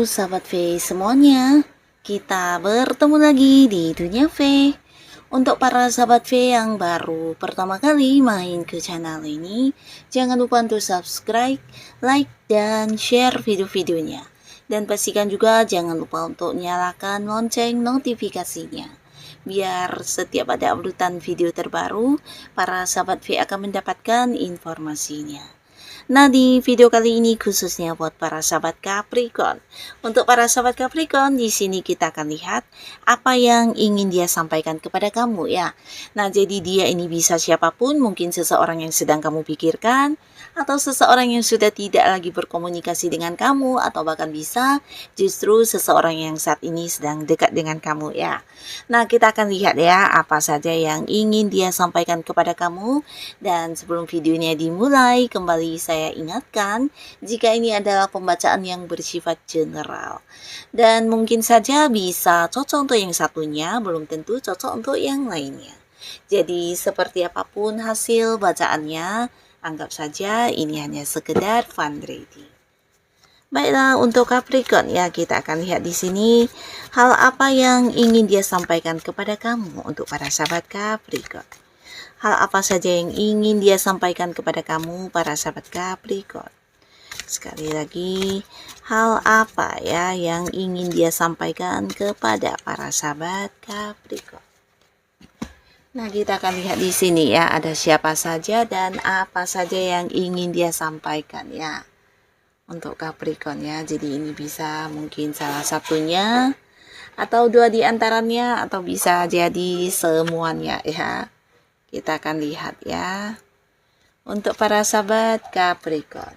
sahabat V semuanya, kita bertemu lagi di Dunia V. Untuk para sahabat V yang baru pertama kali main ke channel ini, jangan lupa untuk subscribe, like, dan share video-videonya. Dan pastikan juga jangan lupa untuk nyalakan lonceng notifikasinya. Biar setiap ada uploadan video terbaru, para sahabat V akan mendapatkan informasinya. Nah, di video kali ini khususnya buat para sahabat Capricorn. Untuk para sahabat Capricorn, di sini kita akan lihat apa yang ingin dia sampaikan kepada kamu ya. Nah, jadi dia ini bisa siapapun, mungkin seseorang yang sedang kamu pikirkan, atau seseorang yang sudah tidak lagi berkomunikasi dengan kamu, atau bahkan bisa justru seseorang yang saat ini sedang dekat dengan kamu ya. Nah, kita akan lihat ya apa saja yang ingin dia sampaikan kepada kamu. Dan sebelum videonya dimulai, kembali saya ingatkan jika ini adalah pembacaan yang bersifat general. Dan mungkin saja bisa cocok untuk yang satunya, belum tentu cocok untuk yang lainnya. Jadi seperti apapun hasil bacaannya, anggap saja ini hanya sekedar fun reading. Baiklah, untuk Capricorn ya, kita akan lihat di sini hal apa yang ingin dia sampaikan kepada kamu untuk para sahabat Capricorn. Hal apa saja yang ingin dia sampaikan kepada kamu para sahabat Capricorn. Sekali lagi, hal apa ya yang ingin dia sampaikan kepada para sahabat Capricorn. Nah, kita akan lihat di sini ya, ada siapa saja dan apa saja yang ingin dia sampaikan ya. Untuk Capricorn ya, jadi ini bisa mungkin salah satunya, atau dua di antaranya, atau bisa jadi semuanya ya. Kita akan lihat ya. Untuk para sahabat Capricorn,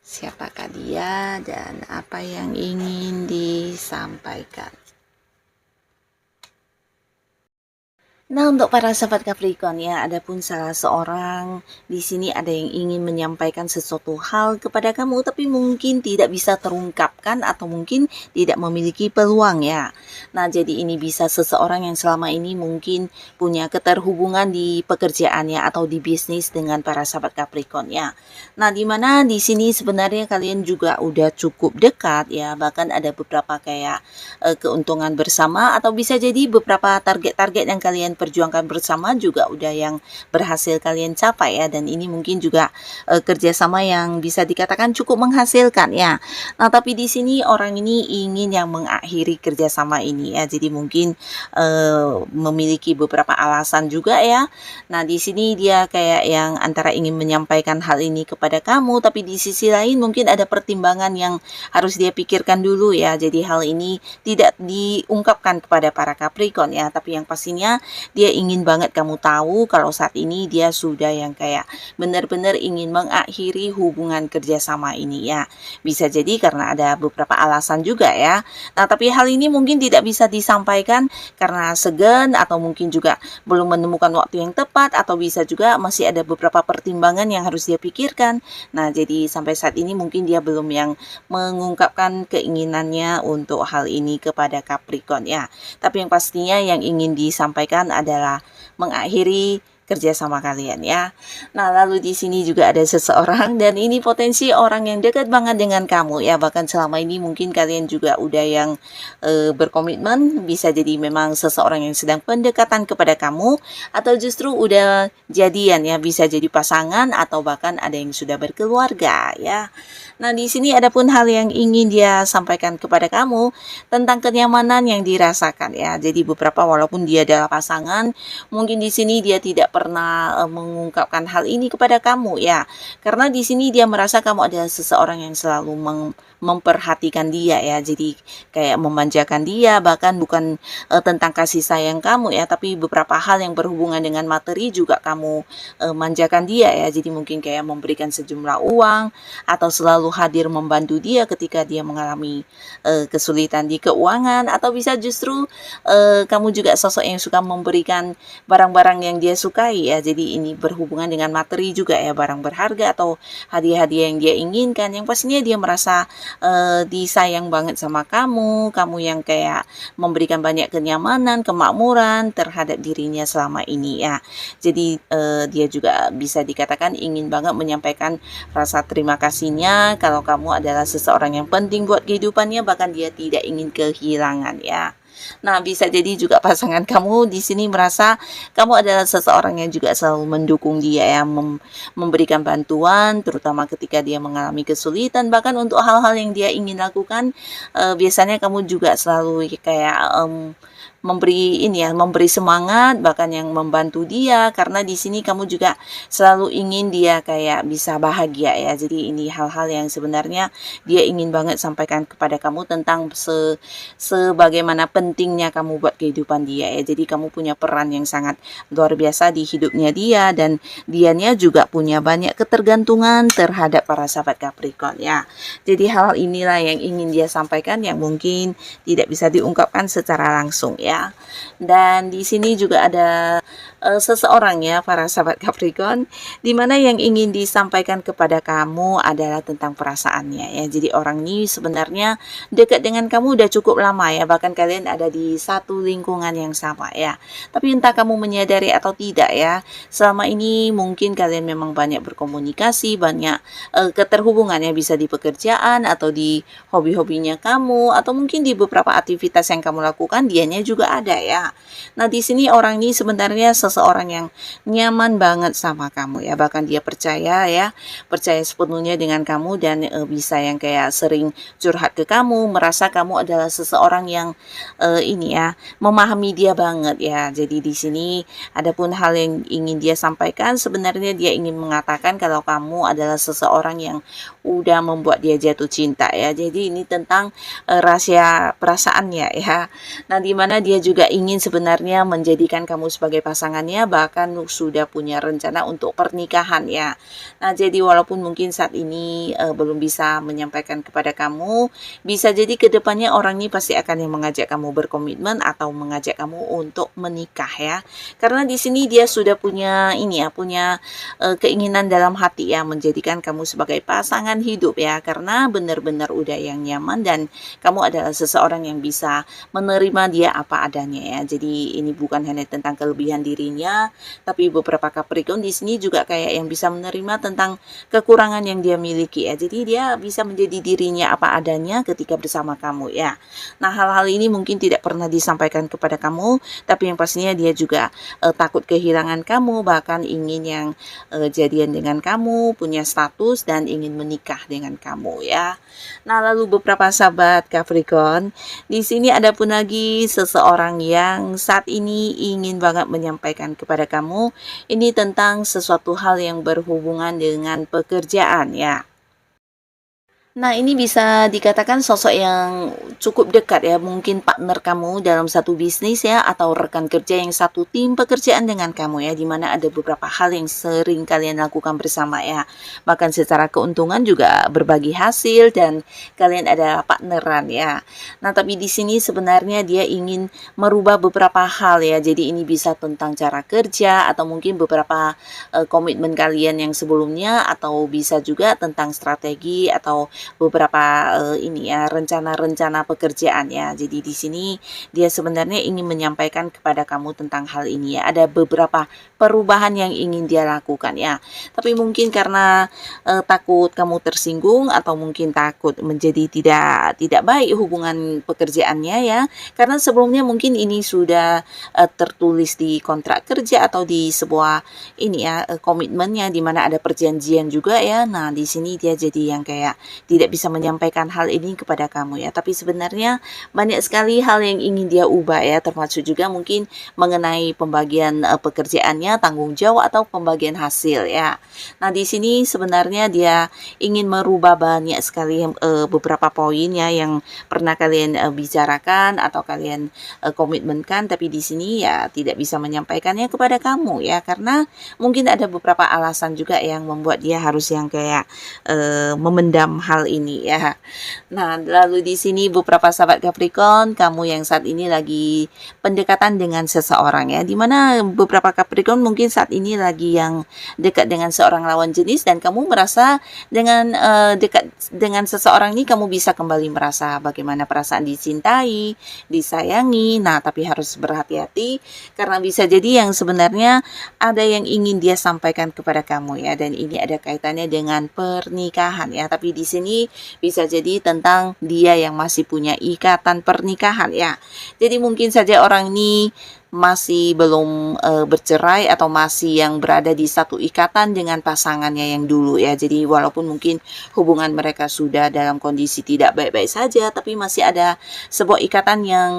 siapakah dia dan apa yang ingin disampaikan. Nah, untuk para sahabat Capricorn ya, adapun salah seorang di sini ada yang ingin menyampaikan sesuatu hal kepada kamu, tapi mungkin tidak bisa terungkapkan atau mungkin tidak memiliki peluang ya. Nah, jadi ini bisa seseorang yang selama ini mungkin punya keterhubungan di pekerjaannya atau di bisnis dengan para sahabat Capricorn ya. Nah, dimana di sini sebenarnya kalian juga udah cukup dekat ya, bahkan ada beberapa kayak keuntungan bersama, atau bisa jadi beberapa target-target yang kalian perjuangkan bersama juga udah yang berhasil kalian capai ya, dan ini mungkin juga kerjasama yang bisa dikatakan cukup menghasilkan ya. Nah, tapi di sini orang ini ingin yang mengakhiri kerjasama ini ya, jadi mungkin memiliki beberapa alasan juga ya. Nah, di sini dia kayak yang antara ingin menyampaikan hal ini kepada kamu, tapi di sisi lain mungkin ada pertimbangan yang harus dia pikirkan dulu ya. Jadi hal ini tidak diungkapkan kepada para Capricorn ya, tapi yang pastinya dia ingin banget kamu tahu kalau saat ini dia sudah yang kayak benar-benar ingin mengakhiri hubungan kerjasama ini ya. Bisa jadi karena ada beberapa alasan juga ya. Nah, tapi hal ini mungkin tidak bisa disampaikan karena segan, atau mungkin juga belum menemukan waktu yang tepat, atau bisa juga masih ada beberapa pertimbangan yang harus dia pikirkan. Nah, jadi sampai saat ini mungkin dia belum yang mengungkapkan keinginannya untuk hal ini kepada Capricorn ya. Tapi yang pastinya yang ingin disampaikan adalah mengakhiri kerjasama kalian ya. Nah, lalu di sini juga ada seseorang, dan ini potensi orang yang dekat banget dengan kamu ya. Bahkan selama ini mungkin kalian juga udah yang berkomitmen. Bisa jadi memang seseorang yang sedang pendekatan kepada kamu, atau justru udah jadian ya. Bisa jadi pasangan, atau bahkan ada yang sudah berkeluarga ya. Nah, di sini ada pun hal yang ingin dia sampaikan kepada kamu tentang kenyamanan yang dirasakan ya. Jadi beberapa, walaupun dia adalah pasangan, mungkin di sini dia tidak pernah mengungkapkan hal ini kepada kamu ya. Karena di sini dia merasa kamu adalah seseorang yang selalu memperhatikan dia ya. Jadi kayak memanjakan dia, bahkan bukan tentang kasih sayang kamu ya, tapi beberapa hal yang berhubungan dengan materi juga kamu manjakan dia ya. Jadi mungkin kayak memberikan sejumlah uang, atau selalu hadir membantu dia ketika dia mengalami kesulitan di keuangan, atau bisa justru kamu juga sosok yang suka memberikan barang-barang yang dia suka sukai ya. Jadi ini berhubungan dengan materi juga ya, barang berharga atau hadiah-hadiah yang dia inginkan. Yang pastinya dia merasa disayang banget sama kamu yang kayak memberikan banyak kenyamanan, kemakmuran terhadap dirinya selama ini ya. Jadi dia juga bisa dikatakan ingin banget menyampaikan rasa terima kasihnya kalau kamu adalah seseorang yang penting buat kehidupannya, bahkan dia tidak ingin kehilangan ya. Nah, bisa jadi juga pasangan kamu di sini merasa kamu adalah seseorang yang juga selalu mendukung dia ya, memberikan bantuan terutama ketika dia mengalami kesulitan, bahkan untuk hal-hal yang dia ingin lakukan, biasanya kamu juga selalu kayak memberi semangat, bahkan yang membantu dia, karena di sini kamu juga selalu ingin dia kayak bisa bahagia ya. Jadi ini hal-hal yang sebenarnya dia ingin banget sampaikan kepada kamu tentang sebagaimana pentingnya kamu buat kehidupan dia ya. Jadi kamu punya peran yang sangat luar biasa di hidupnya dia, dan dianya juga punya banyak ketergantungan terhadap para sahabat Capricorn ya. Jadi hal inilah yang ingin dia sampaikan yang mungkin tidak bisa diungkapkan secara langsung ya. Dan di sini juga ada seseorang ya para sahabat Capricorn, dimana yang ingin disampaikan kepada kamu adalah tentang perasaannya ya. Jadi orang ini sebenarnya dekat dengan kamu udah cukup lama ya, bahkan kalian ada di satu lingkungan yang sama ya. Tapi entah kamu menyadari atau tidak ya, selama ini mungkin kalian memang banyak berkomunikasi, banyak keterhubungan ya, bisa di pekerjaan atau di hobi-hobinya kamu, atau mungkin di beberapa aktivitas yang kamu lakukan dianya juga ada ya. Nah, di sini orang ini sebenarnya seseorang yang nyaman banget sama kamu ya, bahkan dia percaya sepenuhnya dengan kamu, dan bisa yang kayak sering curhat ke kamu, merasa kamu adalah seseorang yang memahami dia banget ya. Jadi di sini adapun hal yang ingin dia sampaikan, sebenarnya dia ingin mengatakan kalau kamu adalah seseorang yang udah membuat dia jatuh cinta ya. Jadi ini tentang rahasia perasaannya ya. Nah, dimana dia juga ingin sebenarnya menjadikan kamu sebagai pasangannya, bahkan sudah punya rencana untuk pernikahan ya. Nah, jadi walaupun mungkin saat ini belum bisa menyampaikan kepada kamu, bisa jadi kedepannya orang ini pasti akan yang mengajak kamu berkomitmen atau mengajak kamu untuk menikah ya. Karena di sini dia sudah punya keinginan dalam hati ya, menjadikan kamu sebagai pasangan hidup ya, karena benar-benar udah yang nyaman dan kamu adalah seseorang yang bisa menerima dia apa adanya ya. Jadi ini bukan hanya tentang kelebihan dirinya, tapi beberapa Capricorn di sini juga kayak yang bisa menerima tentang kekurangan yang dia miliki ya. Jadi dia bisa menjadi dirinya apa adanya ketika bersama kamu ya. Nah, hal-hal ini mungkin tidak pernah disampaikan kepada kamu, tapi yang pastinya dia juga takut kehilangan kamu, bahkan ingin yang jadian dengan kamu, punya status dan ingin menikah dengan kamu ya. Nah, lalu beberapa sahabat Capricorn, di sini ada pun lagi seseorang yang saat ini ingin banget menyampaikan kepada kamu ini tentang sesuatu hal yang berhubungan dengan pekerjaan ya. Nah, ini bisa dikatakan sosok yang cukup dekat ya, mungkin partner kamu dalam satu bisnis ya, atau rekan kerja yang satu tim pekerjaan dengan kamu ya, di mana ada beberapa hal yang sering kalian lakukan bersama ya. Bahkan secara keuntungan juga berbagi hasil dan kalian ada partneran ya. Nah, tapi di sini sebenarnya dia ingin merubah beberapa hal ya. Jadi ini bisa tentang cara kerja atau mungkin beberapa komitmen kalian yang sebelumnya, atau bisa juga tentang strategi atau beberapa rencana-rencana pekerjaan ya. Jadi di sini dia sebenarnya ingin menyampaikan kepada kamu tentang hal ini ya. Ada beberapa perubahan yang ingin dia lakukan ya. Tapi mungkin karena takut kamu tersinggung, atau mungkin takut menjadi tidak baik hubungan pekerjaannya ya. Karena sebelumnya mungkin ini sudah tertulis di kontrak kerja atau di sebuah komitmennya, di mana ada perjanjian juga ya. Nah, di sini dia jadi yang kayak tidak bisa menyampaikan hal ini kepada kamu ya. Tapi sebenarnya banyak sekali hal yang ingin dia ubah ya, termasuk juga mungkin mengenai pembagian pekerjaannya, tanggung jawab atau pembagian hasil ya. Nah, di sini sebenarnya dia ingin merubah banyak sekali beberapa poin ya yang pernah kalian bicarakan atau kalian komitmenkan, tapi di sini ya tidak bisa menyampaikannya kepada kamu ya, karena mungkin ada beberapa alasan juga yang membuat dia harus yang kayak memendam hal hal ini ya. Nah, lalu di sini beberapa sahabat Capricorn, kamu yang saat ini lagi pendekatan dengan seseorang ya, dimana beberapa Capricorn mungkin saat ini lagi yang dekat dengan seorang lawan jenis dan kamu merasa dengan dekat dengan seseorang ini kamu bisa kembali merasa bagaimana perasaan dicintai, disayangi. Nah, tapi harus berhati-hati karena bisa jadi yang sebenarnya ada yang ingin dia sampaikan kepada kamu ya, dan ini ada kaitannya dengan pernikahan ya. Tapi di sini bisa jadi tentang dia yang masih punya ikatan pernikahan ya. Jadi mungkin saja orang ini masih belum bercerai atau masih yang berada di satu ikatan dengan pasangannya yang dulu ya. Jadi walaupun mungkin hubungan mereka sudah dalam kondisi tidak baik-baik saja, tapi masih ada sebuah ikatan yang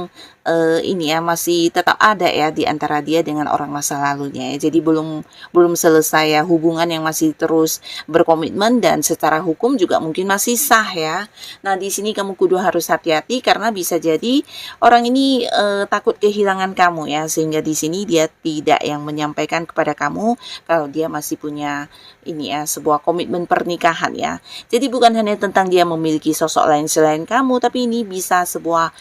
ini ya masih tetap ada ya di antara dia dengan orang masa lalunya ya. Jadi belum selesai ya hubungan yang masih terus berkomitmen dan secara hukum juga mungkin masih sah ya. Nah, di sini kamu kudu harus hati-hati karena bisa jadi orang ini takut kehilangan kamu ya, sehingga di sini dia tidak yang menyampaikan kepada kamu kalau dia masih punya ini ya sebuah komitmen pernikahan ya. Jadi bukan hanya tentang dia memiliki sosok lain selain kamu, tapi ini bisa sebuah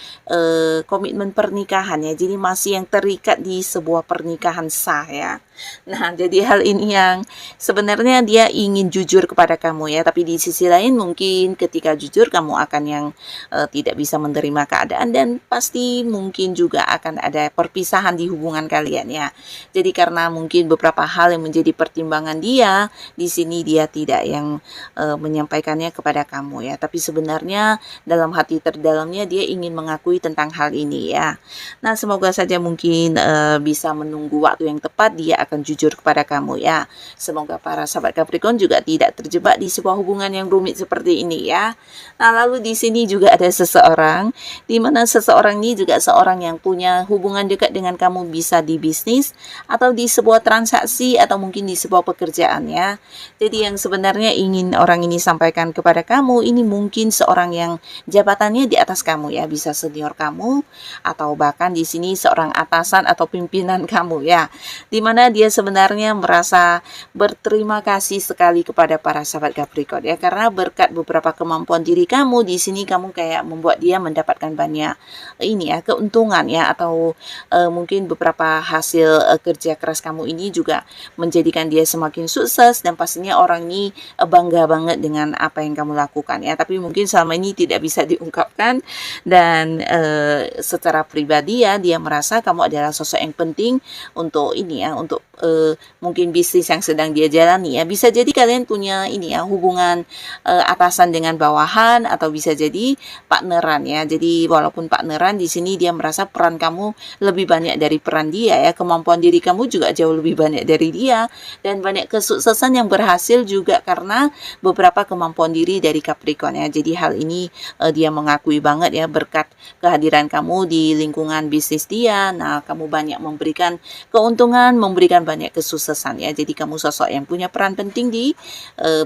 komitmen pernikahan ya. Jadi masih yang terikat di sebuah pernikahan sah ya. Nah, jadi hal ini yang sebenarnya dia ingin jujur kepada kamu ya, tapi di sisi lain mungkin ketika jujur kamu akan yang tidak bisa menerima keadaan dan pasti mungkin juga akan ada perpisahan di hubungan kalian ya. Jadi karena mungkin beberapa hal yang menjadi pertimbangan dia, di sini dia tidak yang menyampaikannya kepada kamu ya, tapi sebenarnya dalam hati terdalamnya dia ingin mengakui tentang hal ini ya. Nah, semoga saja mungkin bisa menunggu waktu yang tepat dia akan jujur kepada kamu ya. Semoga para sahabat Capricorn juga tidak terjebak di sebuah hubungan yang rumit seperti ini ya. Nah, lalu di sini juga ada seseorang di mana seseorang ini juga seorang yang punya hubungan dekat dengan kamu, bisa di bisnis atau di sebuah transaksi atau mungkin di sebuah pekerjaan ya. Jadi yang sebenarnya ingin orang ini sampaikan kepada kamu ini mungkin seorang yang jabatannya di atas kamu ya, bisa senior kamu atau bahkan di sini seorang atasan atau pimpinan kamu ya. Dimana dia sebenarnya merasa berterima kasih sekali kepada para sahabat Capricorn ya, karena berkat beberapa kemampuan diri kamu di sini kamu kayak membuat dia mendapatkan banyak ini ya keuntungan ya, atau mungkin beberapa hasil kerja keras kamu ini juga menjadikan dia semakin sukses dan pastinya orang ini bangga banget dengan apa yang kamu lakukan ya. Tapi mungkin selama ini tidak bisa diungkapkan dan secara pribadi ya dia merasa kamu adalah sosok yang penting untuk ini ya, untuk mungkin bisnis yang sedang dia jalani ya. Bisa jadi kalian punya ini ya hubungan atasan dengan bawahan atau bisa jadi partneran ya. Jadi walaupun partneran di sini dia merasa peran kamu lebih banyak dari peran dia ya. Kemampuan diri kamu juga jauh lebih banyak dari dia dan banyak kesuksesan yang berhasil juga karena beberapa kemampuan diri dari Capricorn ya. Jadi hal ini dia mengakui banget ya berkat kehadiran kamu di lingkungan bisnis dia. Nah, kamu banyak memberikan keuntungan, memberikan banyak kesuksesan ya. Jadi kamu sosok yang punya peran penting di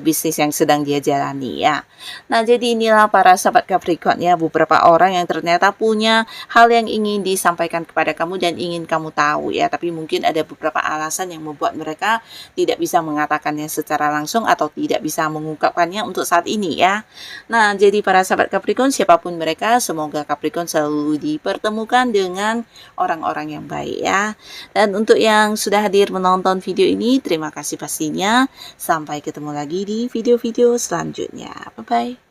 bisnis yang sedang dia jalani ya. Nah, jadi inilah para sahabat Capricorn ya, beberapa orang yang ternyata punya hal yang ingin disampaikan kepada kamu dan ingin kamu tahu ya. Tapi mungkin ada beberapa alasan yang membuat mereka tidak bisa mengatakannya secara langsung atau tidak bisa mengungkapkannya untuk saat ini ya. Nah, jadi para sahabat Capricorn siapapun mereka, semoga Capricorn selalu dipertemukan dengan orang-orang yang baik ya. Dan untuk yang sudah hadir menonton video ini, terima kasih pastinya. Sampai ketemu lagi di video-video selanjutnya. Bye-bye.